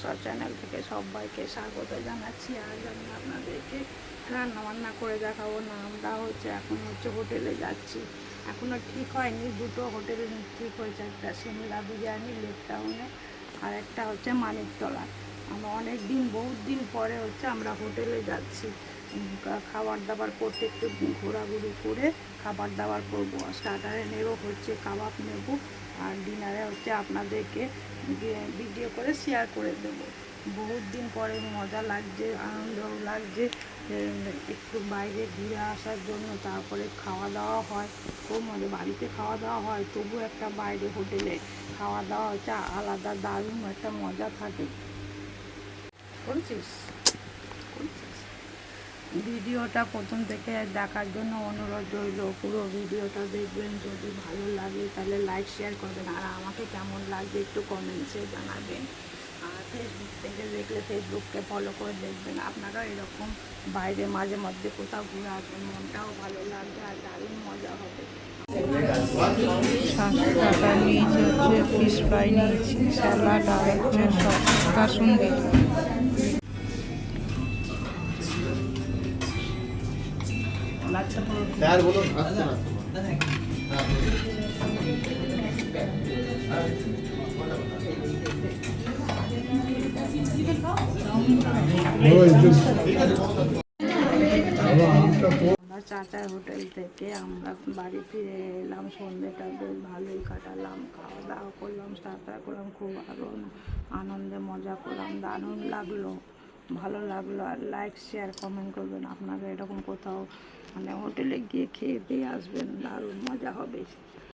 ব্লগসার channel থেকে সবাইকে স্বাগত জানাচ্ছি। আজ আমি আপনাদেরকে রান্নাবান্না করে দেখাবো না। আমরা এখন হোটেলে যাচ্ছি। এখনও ঠিক হয়নি, দুটো হোটেল ঠিক হয়েছে, একটা সিমলা বিরিয়ানি লেক টাউনে আর একটা মানিকতলা। আমরা অনেক দিন বহুত দিন পরে আমরা হোটেলে যাচ্ছি খাবার দাবার করতে, একটু ঘোরাঘুরি করে খাবার দাবার করবো। স্টার্টারে নেব কাবাব নেব, আর ডিনারে আপনাদেরকে ভিডিও করে শেয়ার করে দেব। বহুত দিন পরে মজা লাগছে, আনন্দও লাগছে একটু বাইরে ঘুরে আসার জন্য। তারপরে খাওয়া দাওয়া হয়, খুব মজা। বাড়িতে খাওয়া দাওয়া হয়, তবু একটা বাইরে হোটেলে খাওয়া দাওয়া আলাদা, দারুণ একটা মজা থাকে। করছিস ভিডিওটা প্রথম থেকে দেখার জন্য অনুরোধ রইল। পুরো ভিডিওটা দেখবেন, যদি ভালো লাগে তাহলে লাইক শেয়ার করবেন, আর আমাকে কেমন লাগবে একটু কমেন্টসে জানাবেন। আর ফেসবুক থেকে দেখলে ফেসবুককে ফলো করে দেখবেন। আপনারা এরকম বাইরে মাঝে মধ্যে কোথাও ঘুরে আসবেন, মনটাও ভালো লাগবে আর দারুণ মজা হবে। 7 টাকা নিয়েছি ফিশ ফ্রাই নিয়েছি, স্যালাড আর কাসুন্দি। यार वो तो हंसते ना আমরা চাচার হোটেল থেকে আমরা বাড়ি ফিরে এলাম। সন্ধ্যেটা বেশ ভালোই কাটালাম, খাওয়া দাওয়া করলাম, স্টার্টার করলাম, খুব আনন্দে মজা করলাম, দারুণ লাগলো, ভালো লাগলো। আর লাইক শেয়ার কমেন্ট করবেন। আপনারা এরকম কোথাও হোটেলে গিয়ে খেয়ে দিয়ে আসবেন, দারুণ মজা হবে।